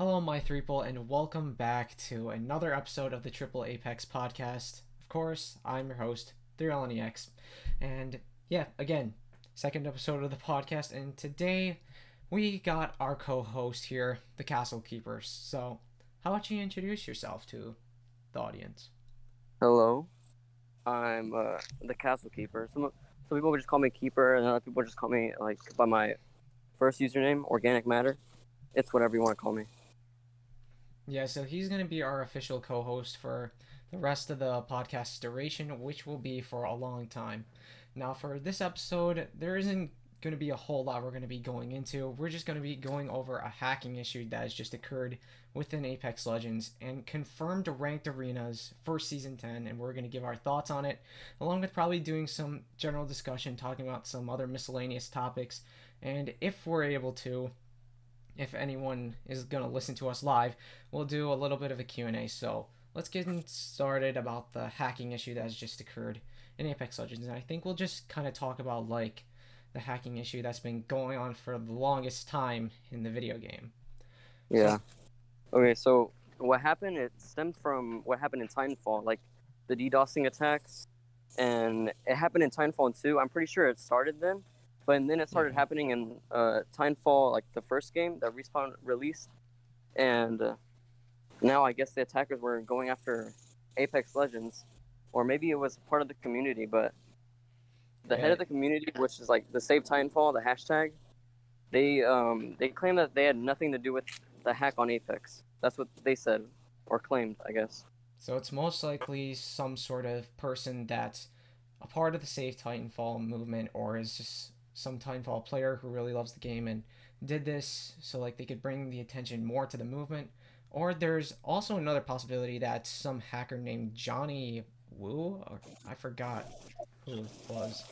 Hello, my threeple, and welcome back to another episode of the Triple A-Pex Podcast. Of course, I'm your host, 3LNEX, and yeah, again, second episode of the podcast, and today we got our co-host here, the Castle Keepers. So, how about you introduce yourself to the audience? Hello, I'm the castle keeper. Some people just call me keeper, and other people just call me like by my first username, organic matter. It's whatever you want to call me. Yeah, so he's going to be our official co-host for the rest of the podcast duration, which will be for a long time. Now, for this episode, there isn't going to be a whole lot we're going to be going into. We're just going to be going over a hacking issue that has just occurred within Apex Legends and confirmed ranked arenas for Season 10, and we're going to give our thoughts on it, along with probably doing some general discussion, talking about some other miscellaneous topics, and if we're able to, if anyone is going to listen to us live, we'll do a little bit of a Q&A. So let's get started about the hacking issue that has just occurred in Apex Legends. And I think we'll just kind of talk about like the hacking issue that's been going on for the longest time in the video game. So Yeah. Okay. So what happened? It stemmed from what happened in Titanfall, like the DDoSing attacks, and it happened in Titanfall 2. I'm pretty sure it started then, but then it started yeah, happening in Titanfall, like the first game that Respawn released, and now I guess the attackers were going after Apex Legends, or maybe it was part of the community. But the head yeah. of the community, which is like the Save Titanfall, the hashtag, they claim that they had nothing to do with the hack on Apex. That's what they said or claimed, I guess. So it's most likely some sort of person that's a part of the Save Titanfall movement, or is just some Titanfall player who really loves the game and did this so like they could bring the attention more to the movement. Or there's also another possibility that some hacker named Johnny Woo, or I forgot who it was.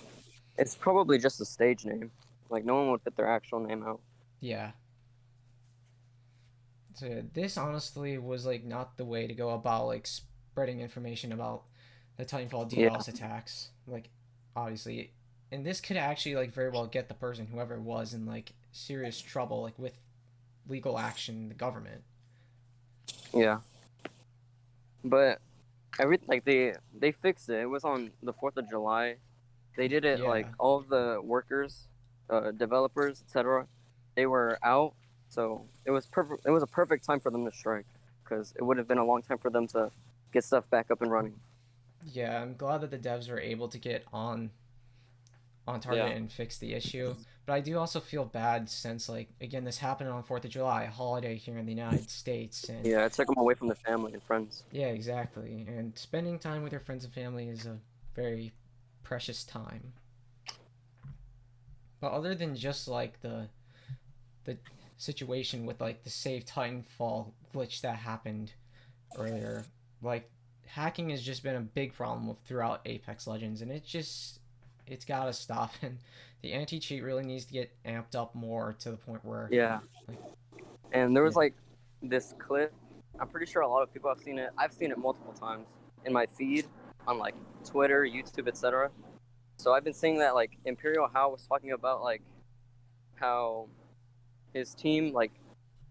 It's probably just a stage name. Like no one would put their actual name out. Yeah. So this honestly was like not the way to go about like spreading information about the Titanfall Yeah, DDoS attacks. Like obviously, and this could actually like very well get the person whoever it was in like serious trouble like with legal action, the government. yeah. But they fixed it. It was on the 4th of July. They did it like Yeah. all of the workers, developers, etc. They were out, so it was perfect. It was a perfect time for them to strike because it would have been a long time for them to get stuff back up and running. Yeah, I'm glad that the devs were able to get on Yeah, target and fix the issue. But I do also feel bad since like again this happened on 4th of July, a holiday here in the United States, and yeah. It took them away from the family and friends. yeah, exactly. And spending time with your friends and family is a very precious time. But other than just like the situation with like the save Titanfall glitch that happened earlier, like hacking has just been a big problem throughout Apex Legends, and it's gotta stop. And the anti cheat really needs to get amped up more to the point where Yeah, like and there yeah was like this clip. I'm pretty sure a lot of people have seen it. I've seen it multiple times in my feed on like Twitter, YouTube, etc. So I've been seeing that like Imperial How was talking about like how his team like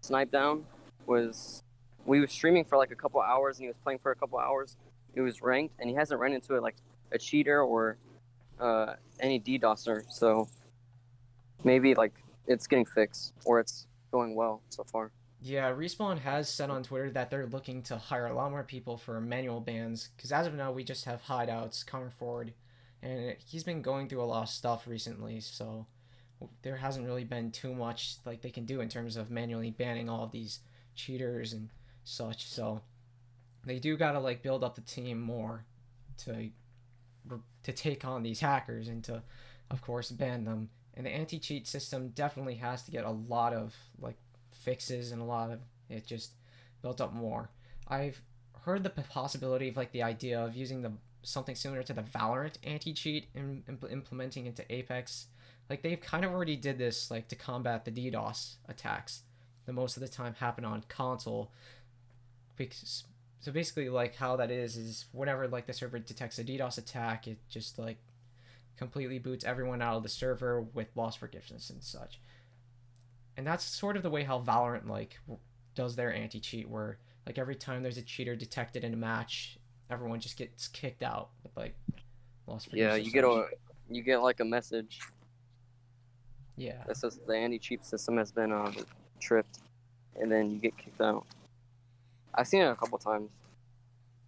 Snipe Down was we was streaming for like a couple hours and he was playing for a couple hours. He was ranked and he hasn't run into it like a cheater or any DDoSer. So maybe like it's getting fixed or it's going well so far. Yeah, Respawn has said on Twitter that they're looking to hire a lot more people for manual bans. Because as of now, we just have hideouts, Comer Ford, and he's been going through a lot of stuff recently. So there hasn't really been too much like they can do in terms of manually banning all of these cheaters and such. So they do gotta like build up the team more to to take on these hackers and to, of course, ban them. And the anti-cheat system definitely has to get a lot of like fixes and a lot of it just built up more. I've heard the possibility of like the idea of using the something similar to the Valorant anti-cheat and implementing into Apex. Like they've kind of already did this like to combat the DDoS attacks that most of the time happen on console. Because so basically like how that is whenever like the server detects a DDoS attack, it just like completely boots everyone out of the server with loss forgiveness and such. And that's sort of the way how Valorant like does their anti-cheat where like every time there's a cheater detected in a match, everyone just gets kicked out with like lost free Yeah, use or such. you get like a message Yeah. that says the anti-cheat system has been tripped, and then you get kicked out. I've seen it a couple times.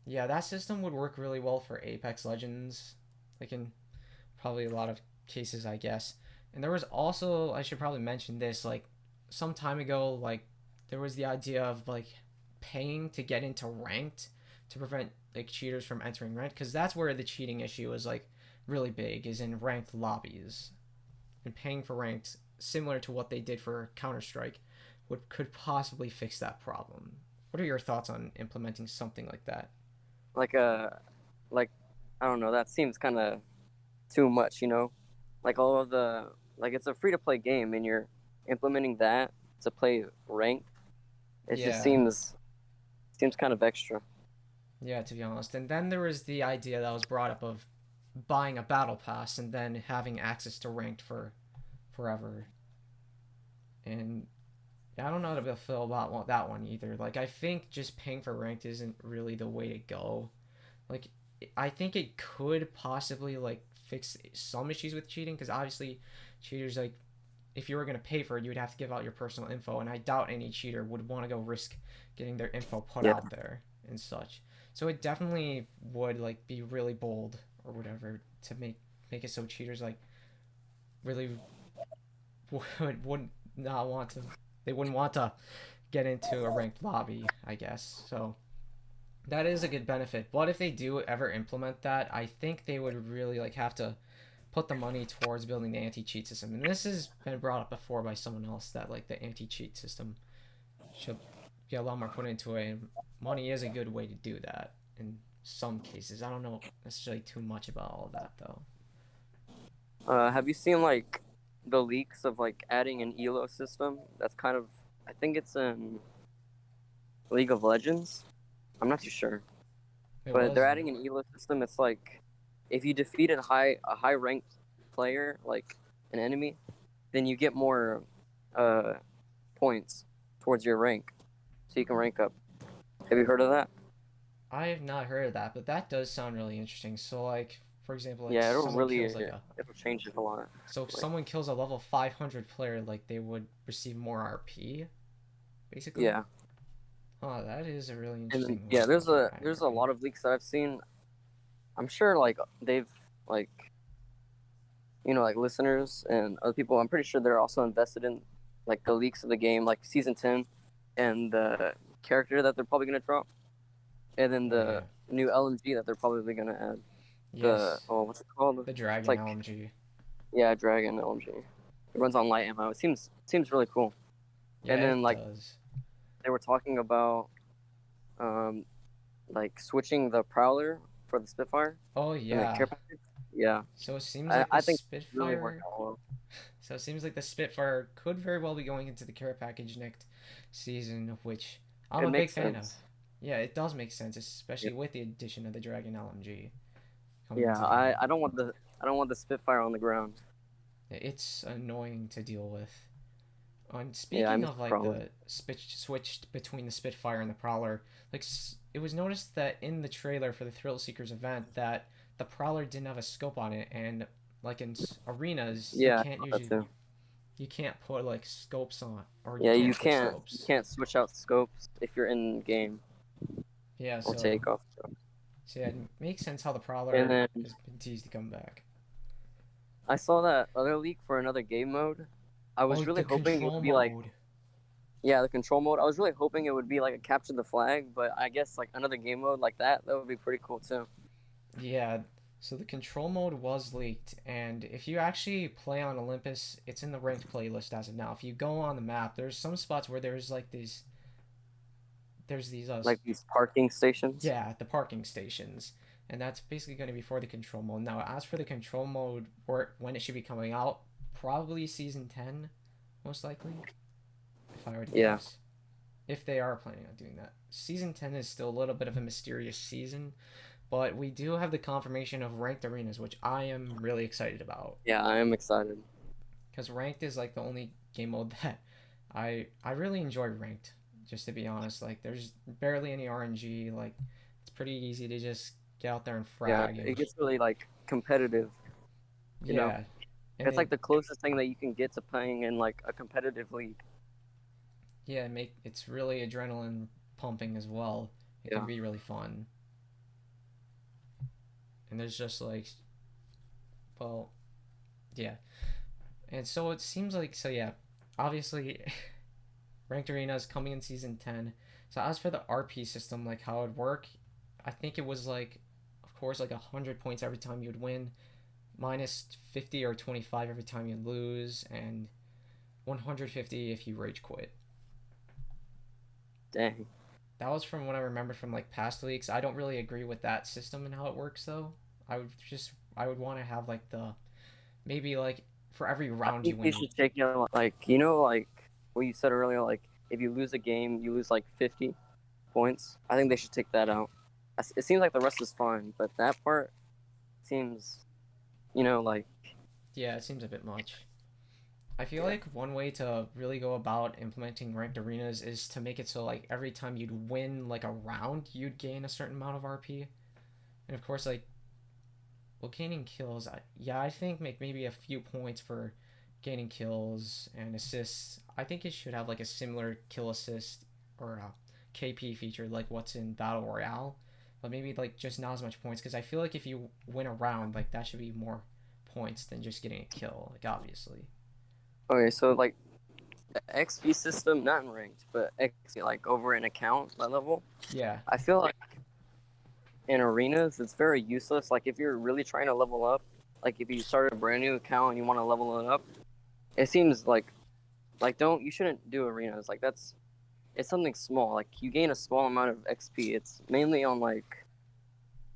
Yeah, that system would work really well for Apex Legends. Like in probably a lot of cases, I guess. And there was also, I should probably mention this, like some time ago, like there was the idea of like paying to get into ranked to prevent like cheaters from entering ranked because that's where the cheating issue is like really big is in ranked lobbies and paying for ranked similar to what they did for Counter-Strike would could possibly fix that problem. What are your thoughts on implementing something like that? Like like I don't know. That seems kind of too much, you know. Like all of the like it's a free to play game, and you're implementing that to play ranked. It just Yeah, seems kind of extra. yeah, to be honest. And then there was the idea that was brought up of buying a battle pass and then having access to ranked for forever. And yeah, I don't know how to feel about that one either. Like I think just paying for ranked isn't really the way to go. Like I think it could possibly like fix some issues with cheating because obviously cheaters like if you were going to pay for it you would have to give out your personal info and I doubt any cheater would want to go risk getting their info put Yeah, out there and such. So it definitely would like be really bold or whatever to make it so cheaters like really would not want to they wouldn't want to get into a ranked lobby, I guess. So that is a good benefit. But if they do ever implement that, I think they would really like have to put the money towards building the anti-cheat system. And this has been brought up before by someone else that like the anti-cheat system should get a lot more put into it. And money is a good way to do that in some cases. I don't know necessarily too much about all of that though. have you seen like the leaks of like adding an elo system? That's kind of I think it's in League of Legends. I'm not too sure, It but they're was adding an elo system. It's like if you defeat a high ranked player, like an enemy, then you get more uh, points towards your rank, so you can rank up. Have you heard of that? I have not heard of that, but that does sound really interesting. So like for example, like Yeah, it'll change it a lot. so if Like, someone kills a level 500 player, like they would receive more RP, basically. yeah, Oh, that is a really and then interesting way yeah, to go about adding there's a RP. lot of leaks that I've seen. I'm sure like they've like like listeners and other people. I'm pretty sure they're also invested in like the leaks of the game, like season 10, and the character that they're probably gonna drop, and then Oh yeah. the new LMG that they're probably gonna add. The Yes. oh, what's it called? The It's Dragon like LMG. yeah, Dragon LMG. It runs on light ammo. It seems really cool. Yeah, And then it like does. they were talking about um like switching the Prowler for the Spitfire Oh and the yeah. care package. Yeah, So it seems like the I think really worked Spitfire. out well. So it seems like the Spitfire could very well be going into the care package next season, which I'm It a big makes fan of. sense. Yeah, it does make sense, Yeah, especially with the addition of the Dragon LMG coming yeah. into the game. I don't want the Spitfire on the ground. It's annoying to deal with. And Yeah, I speaking miss of the like Prowler. the switch between the Spitfire and the Prowler, like it was noticed that in the trailer for the Thrill Seekers event that the Prowler didn't have a scope on it, and like in arenas Yeah, I saw that too. you can't put like scopes on or you Yeah, can't put you scopes. can't switch out scopes if you're in game Yeah, or so take off scopes. yeah, it makes sense how the And Prowler then has been teased to come back. I saw that other leak for another game mode. I Oh, was really the hoping it control would be like mode. yeah, the control mode. I was really hoping it would be like a capture the flag, but I guess like another game mode like that would be pretty cool too. Yeah, so the control mode was leaked, and if you actually play on Olympus, it's in the ranked playlist as of now. If you go on the map, there's some spots where there's like there's these Like these parking stations. yeah, the parking stations, and that's basically going to be for the control mode. Now, as for the control mode, or when it should be coming out, probably season 10, most likely, if I were to Yeah. guess. If they are planning on doing that, season 10 is still a little bit of a mysterious season, but we do have the confirmation of ranked arenas, which I am really excited about. Yeah, I am excited. Because ranked is like the only game mode that I really enjoy ranked. Just to be honest, like there's barely any RNG. Like it's pretty easy to just get out there and Yeah, frag it and gets really like competitive. You know, yeah, and it's it like the closest thing that you can get to playing in like a competitive league. yeah make it's really adrenaline pumping as well. It can Yeah. be really fun, and there's just like well yeah, and so it seems like so yeah, obviously ranked arenas coming in season 10. So as for the RP system, like how it would work, I think it was like of course like 100 points every time you'd win, minus 50 or 25 every time you lose, and 150 if you rage quit. Dang. That was from what I remember from like past leaks. I don't really agree with that system and how it works though. I would want to have like the maybe like for every I round you think they win. should take it like like what you said earlier. Like if you lose a game, you lose like 50 points. I think they should take that out. It seems like the rest is fine, but that part seems like Yeah, it seems a bit much. I feel like one way to really go about implementing ranked arenas is to make it so like every time you'd win like a round, you'd gain a certain amount of RP. And of course, like well, gaining kills, yeah, I think make maybe a few points for gaining kills and assists. I think it should have like a similar kill assist or a KP feature like what's in Battle Royale, but maybe like just not as much points because I feel like if you win a round, like that should be more points than just getting a kill. Like obviously, okay. So like the XP system, not in ranked, but XP like over an account level. yeah, I feel like in arenas, it's very useless. Like if you're really trying to level up, like if you start a brand new account and you want to level it up, it seems like don't you shouldn't do arenas. Like it's something small. Like you gain a small amount of XP. It's mainly on like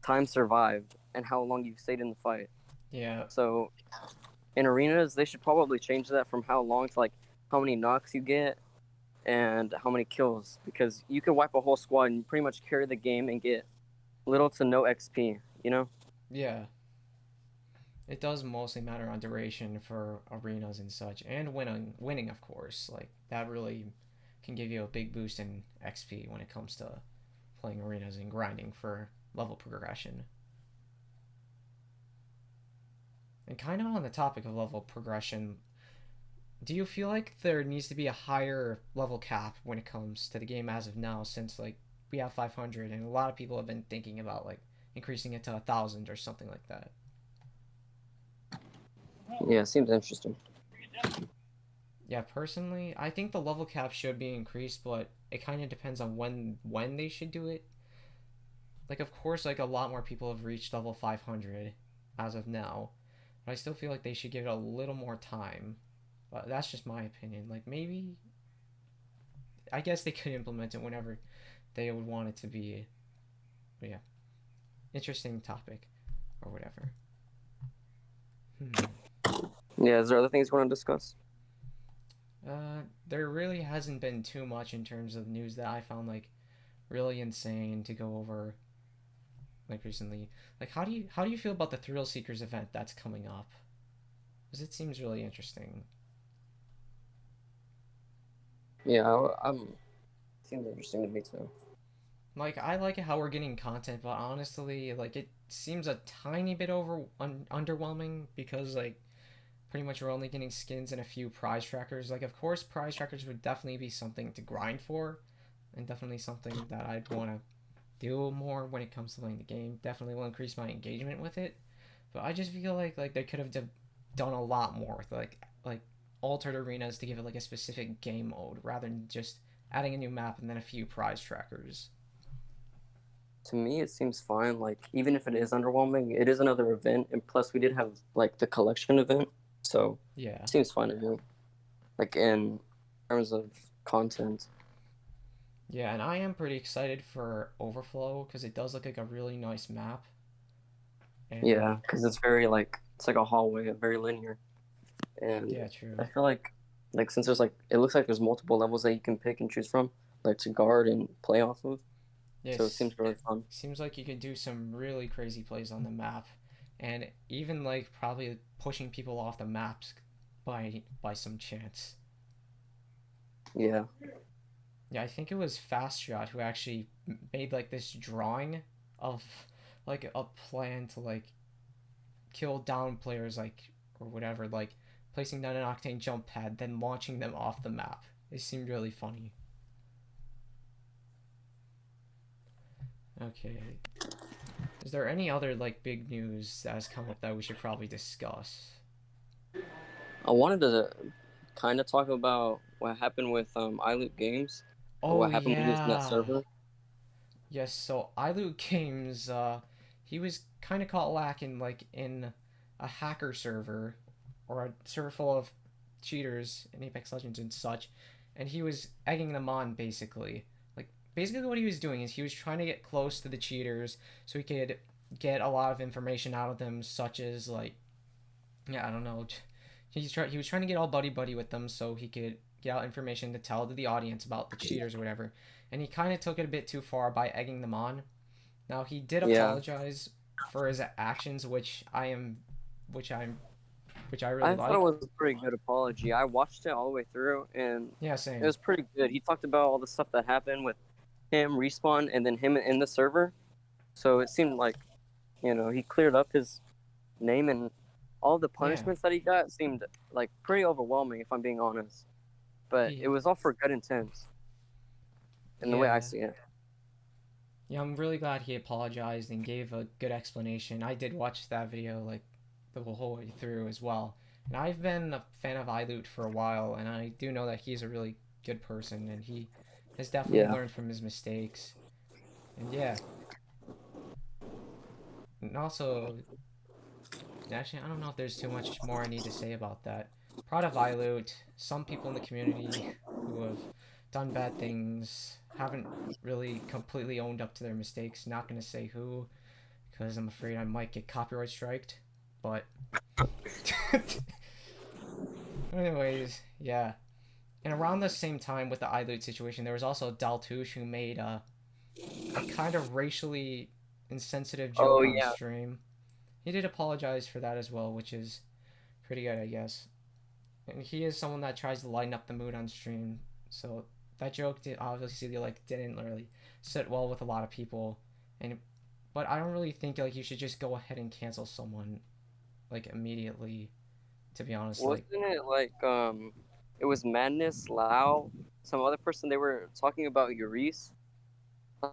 time survived and how long you've stayed in the fight. yeah, So in arenas, they should probably change that from how long to like how many knocks you get and how many kills because you can wipe a whole squad and pretty much carry the game and get little to no XP. You know? yeah. It does mostly matter on duration for arenas and such, and winning of course. Like that really can give you a big boost in XP when it comes to playing arenas and grinding for level progression. And kind of on the topic of level progression, do you feel like there needs to be a higher level cap when it comes to the game as of now since like we have 500 and a lot of people have been thinking about like increasing it to 1,000 or something like that? Yeah, seems interesting. Yeah, personally, I think the level cap should be increased, but it kind of depends on when they should do it. Like of course like a lot more people have reached level 500 as of now, but I still feel like they should give it a little more time. But that's just my opinion. Like maybe I guess they could implement it whenever they would want it to be. But yeah, interesting topic or whatever. Hmm. Yeah, is there other things you want to discuss? There really hasn't been too much in terms of news that I found like really insane to go over like recently. Like how do you feel about the Thrill Seekers event that's coming up? Because it seems really interesting. Yeah, I'm. Seems interesting to me too. Like I like it how we're getting content, but honestly, like it seems a tiny bit underwhelming because like pretty much we're only getting skins and a few prize trackers. Like of course prize trackers would definitely be something to grind for, and definitely something that I'd want to do more when it comes to playing the game. Definitely will increase my engagement with it. But I just feel like they could have done a lot more with like altered arenas to give it like a specific game mode rather than just adding a new map and then a few prize trackers. To me, it seems fine. Like even if it is underwhelming, it is another event, and plus we did have like the collection event, so Yeah. it seems fine to me. Like in terms of content. Yeah, and I am pretty excited for Overflow because it does look like a really nice map. And Yeah, because it's very like it's like a hallway, very linear, and yeah, I true. feel like since there's like it looks like there's multiple levels that you can pick and choose from, like to guard and play off of. So it Yes, seems really fun. seems like you could do some really crazy plays on the map, and even like probably pushing people off the maps by some chance. Yeah. Yeah, I think it was Fast Shot who actually made like this drawing of like a plan to like kill down players like or whatever, like placing down an octane jump pad, then launching them off the map. It seemed really funny. Okay. Is there any other like big news that has come up that we should probably discuss? I wanted to kind of talk about what happened with iLoot Games, or Oh what happened when he was in that yeah. server. Yes, so iLoot Games, he was kind of caught lacking like in a hacker server or a server full of cheaters in Apex Legends and such, and he was egging them on basically. Like basically what he was doing is he was trying to get close to the cheaters so he could get a lot of information out of them, such as like yeah, I don't know. He was trying to get all buddy buddy with them so he could get out information to tell to the audience about the cheaters or whatever. And he kind of took it a bit too far by egging them on. Now he did Yeah, apologize for his actions, which I'm, which I really I thought it like. was a pretty good apology. I watched it all the way through, and Yeah, it same. was pretty good. He talked about all the stuff that happened with him, Respawn, and then him in the server. So it seemed like, he cleared up his name, and all the Yeah, punishments that he got seemed like pretty overwhelming, if I'm being honest. But it he, was all for good intent, in the way I yeah, see it. yeah. I'm really glad he apologized and gave a good explanation. I did watch that video like the whole way through as well. And I've been a fan of iLoot for a while, and I do know that he's a really good person, and he has definitely Yeah. learned from his mistakes. And yeah, and also, actually, I don't know if there's too much more I need to say about that. Proud of iLoot. Some people in the community who have done bad things haven't really completely owned up to their mistakes. Not gonna say who, because I'm afraid I might get copyright striked. But, anyways, yeah. And around the same time with the iLoot situation, there was also Daltouche who made a kind of racially insensitive Oh joke on yeah. stream. He did apologize for that as well, which is pretty good, I guess. And he is someone that tries to lighten up the mood on stream, so that joke did obviously like didn't really sit well with a lot of people. And but I don't really think like you should just go ahead and cancel someone like immediately. To be honest, like Wasn't it like it was Madness, Lau, some other person they were talking about Urice,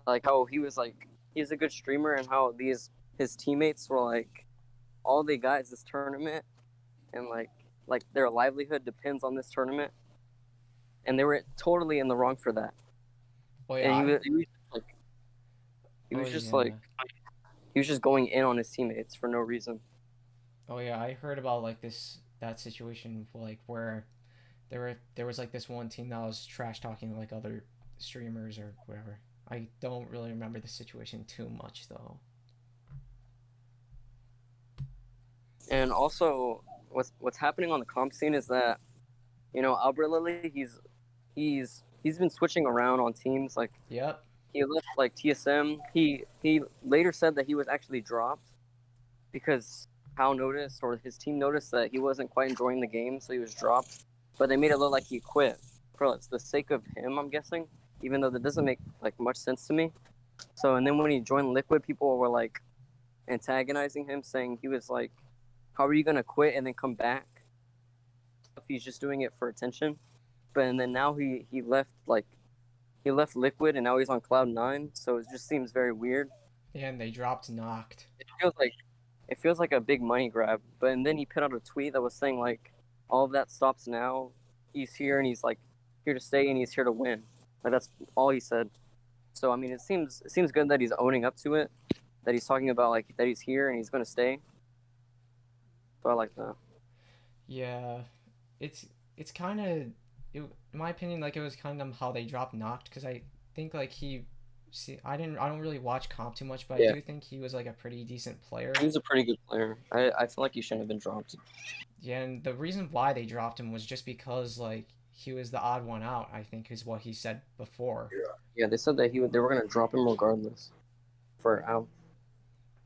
like how he was like he's a good streamer and how these his teammates were like all they got is this tournament and like their livelihood depends on this tournament and they were totally in the wrong for that. oh yeah, And I he oh was just like yeah. he was just going in on his teammates for no reason. Oh yeah, I heard about like this that situation like where there was like this one team that was trash talking like other streamers or whatever. I don't really remember the situation too much though. And also what's happening on the comp scene is that Albert Lilly he's been switching around on teams. Like Yep. he left like TSM. He later said that he was actually dropped because Hal noticed or his team noticed that he wasn't quite enjoying the game, so he was dropped. But they made it look like he quit for the sake of him, I'm guessing. Even though that doesn't make like much sense to me. So and then when he joined Liquid, people were like antagonizing him, saying he was like, "How are you gonna quit and then come back if he's just doing it for attention?" But and then now he left Liquid and now he's on Cloud9, so it just seems very weird. And they dropped knocked. It feels like a big money grab. But and then he put out a tweet that was saying like all of that stops now. He's here and he's like here to stay and he's here to win. Like that's all he said. So I mean it seems good that he's owning up to it. That he's talking about like that he's here and he's gonna stay. So I like that. Yeah, it's it's kind of in my opinion like it was kind of how they dropped knocked because I think like he see I don't really watch comp too much but I Yeah. do think he was like a pretty decent He player. was a pretty good player. I feel like he shouldn't have been dropped. Yeah, and the reason why they dropped him was just because like he was the odd one out. I think is what he said before. Yeah, they said that they were gonna drop him regardless for Al.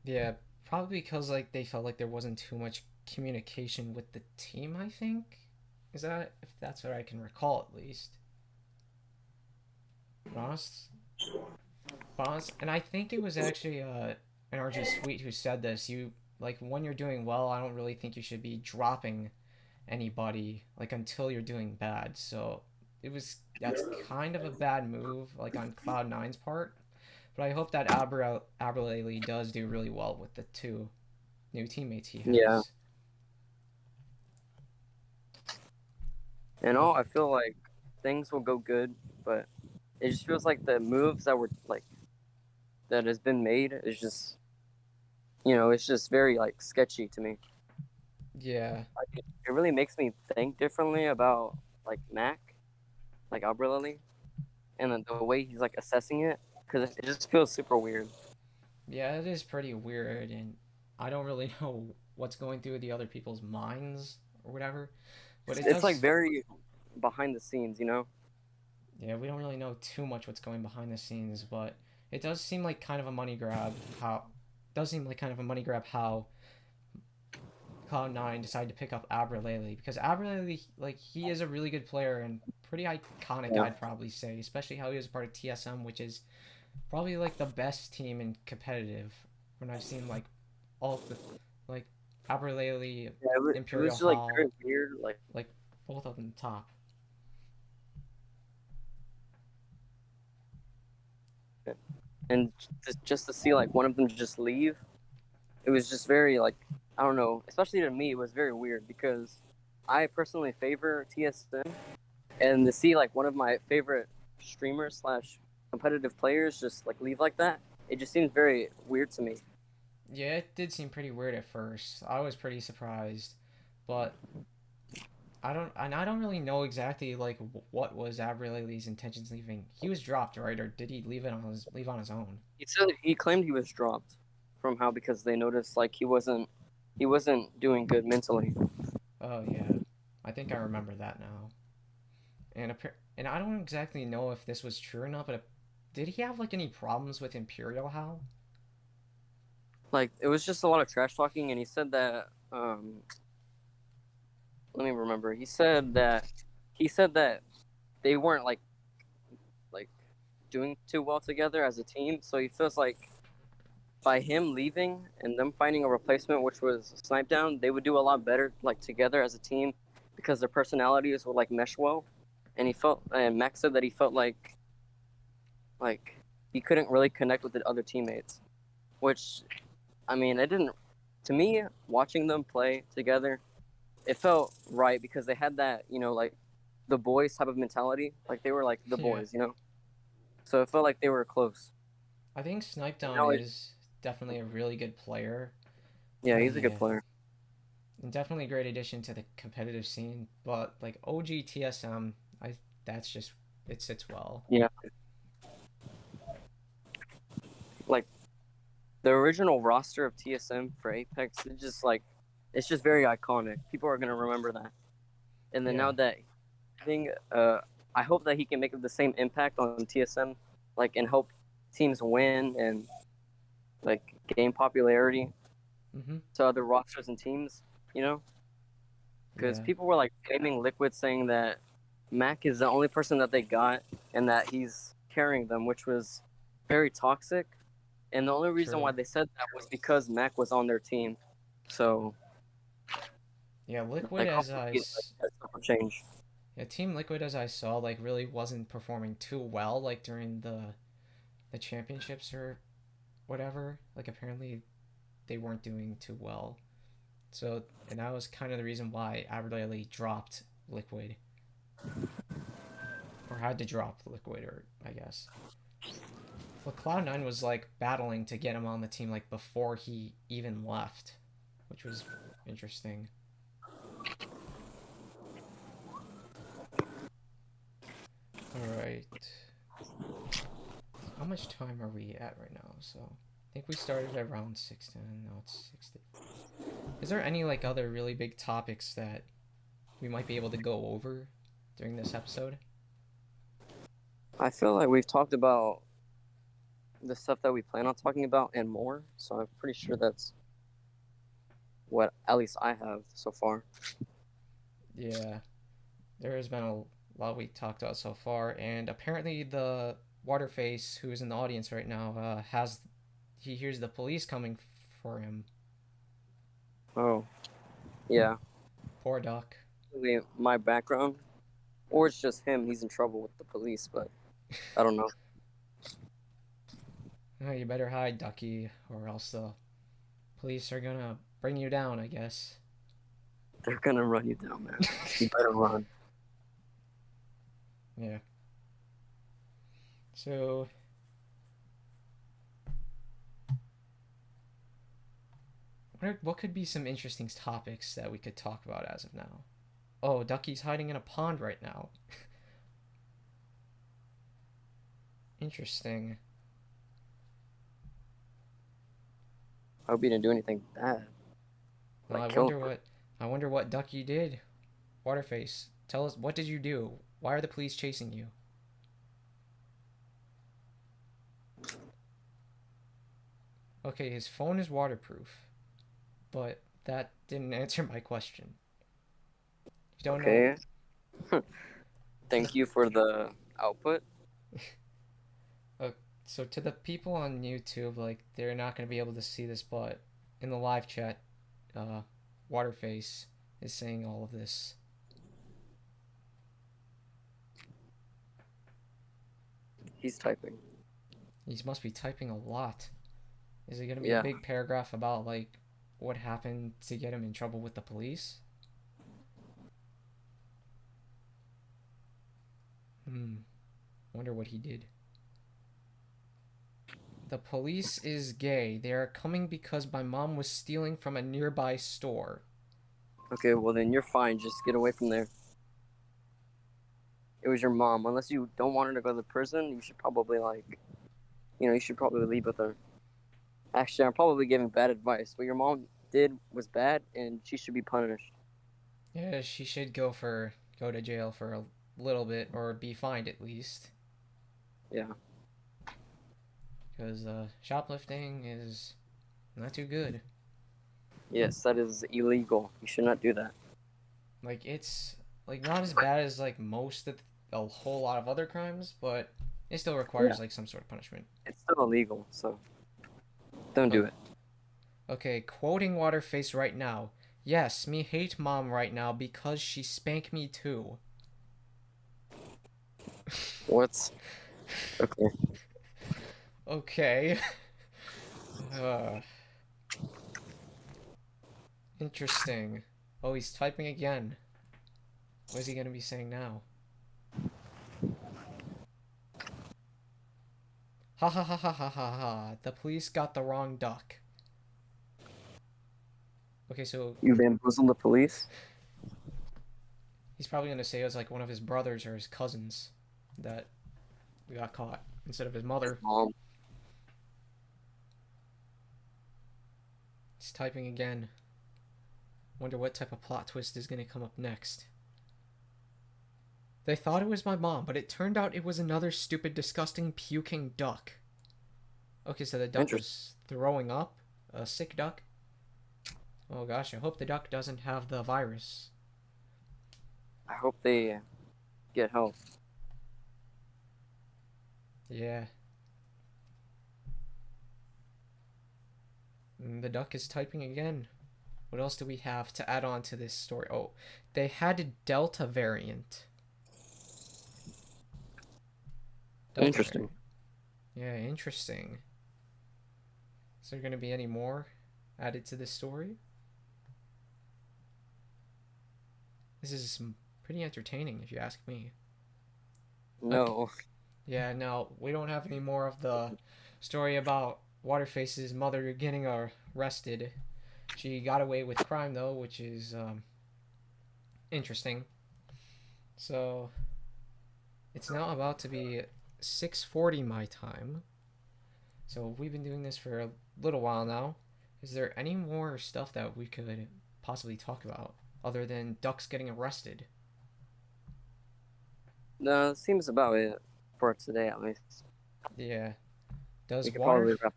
Yeah, probably because like they felt like there wasn't too much communication with the team. I think is that if that's what I can recall at least. Boss, boss, and I think it was actually an RG Sweet who said this. You like when you're doing well, I don't really think you should be dropping anybody like until you're doing bad. So that's kind of a bad move like on Cloud Nine's part. But I hope that Abraleli does do really well with the two new teammates he Yeah. has. And all, I feel like things will go good, but it just feels like the moves that were like that has been made is just it's just very like sketchy to me. Yeah, Like, it really makes me think differently about like Mac, like Alberlily, and the way he's like assessing it because it just feels super weird. yeah, it is pretty weird, and I don't really know what's going through the other people's minds or whatever. But it It's like does. very behind the scenes. Yeah, we don't really know too much what's going behind the scenes, but it does seem like kind of a money grab. How does seem like kind of a money grab how Cloud9 decided to pick up Abraleli because Abraleli, like, he is a really good player and pretty iconic, Yeah. I'd probably say, especially how he was part of TSM, which is probably like the best team in competitive. When I've seen like all of the like Abraleli, Yeah, it was Imperial just like Hall, very weird. Like, like both of them top. and just to see like one of them just leave, it was just very like I don't know. Especially to me, it was very weird because I personally favor TSM, and to see like one of my favorite streamers slash competitive players just like leave like that, it just seems very weird to me. Yeah, it did seem pretty weird at first. I was pretty surprised, but I don't really know exactly like what was Abraleli's intentions leaving. He was dropped, right? Or did he leave on his own? He said he claimed he was dropped from how because they noticed like he wasn't doing good mentally. Oh yeah, I think I remember that now. And I don't exactly know if this was true or not, but did he have like any problems with Imperial Hal? Like it was just a lot of trash talking, and he said that let me remember. He said that they weren't like doing too well together as a team. So he feels like by him leaving and them finding a replacement, which was Snipe Down, they would do a lot better like together as a team because their personalities would like mesh well. And Max said that he felt like he couldn't really connect with the other teammates, which I mean, it didn't. To me, watching them play together, it felt right because they had that like the boys type of mentality. Like they were like the Yeah, boys. So it felt like they were close. I think Snipe And Down now is definitely a really good player. yeah, he's a good Yeah, player. and definitely a great addition to the competitive scene. But like OG TSM, I that's just it sits well. Yeah, like the original roster of TSM for Apex, it's just very iconic. People are gonna remember that. And then Yeah, now that thing, I hope that he can make the same impact on TSM, like and help teams win and like gain popularity mm-hmm. to other rosters and teams. You know, because Yeah, people were like blaming Liquid, saying that Mac is the only person that they got and that he's carrying them, which was very toxic. And the only reason why true. they said that was because Mac was on their team. So, Yeah, Liquid like, hopefully, like, that stuff will change. yeah, Team Liquid as I saw like really wasn't performing too well like during the championships or whatever. Like apparently they weren't doing too well. So and that was kind of the reason why Aberdeen dropped Liquid or had to drop Liquid or I guess. Well, Cloud9 was like battling to get him on the team like before he even left, which was interesting. All right. How much time are we at right now? So I think we started at around 6:10. Now it's 60. Is there any like other really big topics that we might be able to go over during this episode? I feel like we've talked about the stuff that we plan on talking about and more. So I'm pretty sure that's what at least I have so far. Yeah, there has been a lot we talked about so far, and apparently the Waterface, who is in the audience right now, he hears the police coming for him. Oh, yeah. Poor Duck. Maybe my background, or it's just him. He's in trouble with the police, but I don't know. Oh, you better hide, Ducky, or else the police are gonna bring you down, I guess. They're gonna run you down, man. You better run. Yeah. So, what could be some interesting topics that we could talk about as of now? Oh, Ducky's hiding in a pond right now. Interesting. I hope you didn't do anything bad. Well, Like kill him. I wonder what Ducky did. Waterface, tell us, what did you do? Why are the police chasing you? Okay, his phone is waterproof, but that didn't answer my question. If you don't Okay. Thank you for the output. So to the people on YouTube, like, they're not going to be able to see this, but in the live chat, uh, Waterface is saying all of this. He's typing. He must be typing a lot. Is it going to be Yeah. a big paragraph about, like, what happened to get him in trouble with the police? Wonder what he did. The police is gay. They are coming because my mom was stealing from a nearby store. Okay, well then you're fine. Just get away from there. It was your mom. Unless you don't want her to go to prison, you should probably you should probably leave with her. Actually, I'm probably giving bad advice. What your mom did was bad, and she should be punished. Yeah, she should go to jail for a little bit, or be fined at least. Yeah. Because shoplifting is not too good. Yes, that is illegal. You should not do that. Like, it's like not as bad as like most of a whole lot of other crimes, but it still requires like some sort of punishment. It's still illegal, so don't do it. Okay, quoting Waterface right now. Yes, me hate mom right now because she spank me too. What? Okay. Okay. uh, interesting. Oh, he's typing again. What is he gonna be saying now? Ha ha ha ha ha ha ha. The police got the wrong duck. Okay, so You bamboozled the police? he's probably gonna say it was like one of his brothers or his cousins that got caught instead of his mother. Mom. He's typing again. Wonder what type of plot twist is gonna come up next. They thought it was my mom, but it turned out it was another stupid, disgusting, puking duck. Okay, so the duck was throwing up? A sick duck? Oh gosh, I hope the duck doesn't have the virus. I hope they get help. Yeah. And the duck is typing again. What else do we have to add on to this story? Oh, they had a Delta variant. Interesting. Variant. Yeah, interesting. Is there going to be any more added to this story? This is pretty entertaining, if you ask me. No. Okay. Yeah, no, we don't have any more of the story about Waterface's mother getting arrested. She got away with crime, though, which is interesting. So, it's now about to be 6:40 my time. So, we've been doing this for a little while now. Is there any more stuff that we could possibly talk about other than ducks getting arrested? No, it seems about it for today, at least. Yeah. Does We could probably wrap.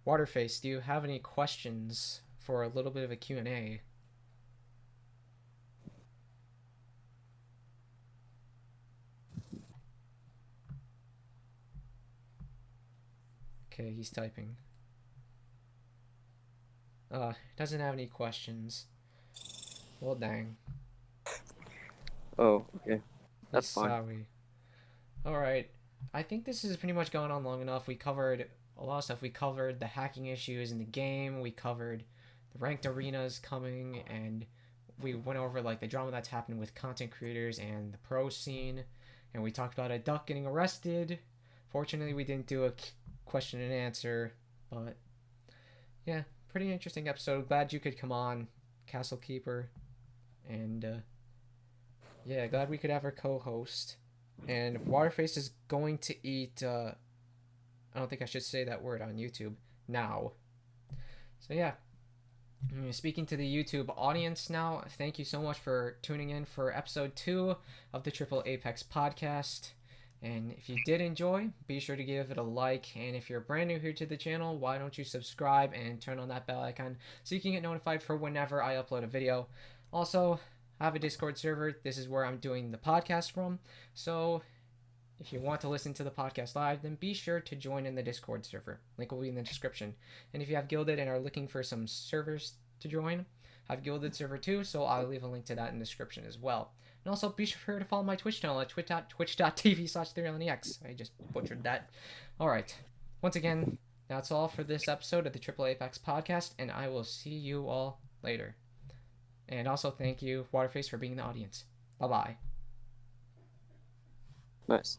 Waterface, do you have any questions for a little bit of a Q&A? Okay, he's typing. Doesn't have any questions. Well, dang. Oh, okay. That's fine. Sorry. Alright. I think this has pretty much gone on long enough. We covered a lot of stuff. We covered the hacking issues in the game. We covered the ranked arenas coming, and we went over like the drama that's happening with content creators and the pro scene. And we talked about a duck getting arrested. Fortunately, we didn't do a question and answer, but yeah, pretty interesting episode. Glad you could come on, Castle Keeper, and yeah, glad we could have our co-host. And Waterface is going to eat. I don't think I should say that word on YouTube now. So yeah, speaking to the YouTube audience now, thank you so much for tuning in for episode 2 of the Triple A-Pex Podcast. And if you did enjoy, be sure to give it a like. And if you're brand new here to the channel, why don't you subscribe and turn on that bell icon so you can get notified for whenever I upload a video. Also, I have a Discord server. This is where I'm doing the podcast from. So if you want to listen to the podcast live, then be sure to join in the Discord server. Link will be in the description. And if you have Guilded and are looking for some servers to join, I have Guilded server too, so I'll leave a link to that in the description as well. And also be sure to follow my Twitch channel at twitch.tv/3LNEX. I just butchered that. Alright. Once again, that's all for this episode of the Triple A-Pex Podcast, and I will see you all later. And also thank you, Waterface, for being in the audience. Bye-bye. Nice.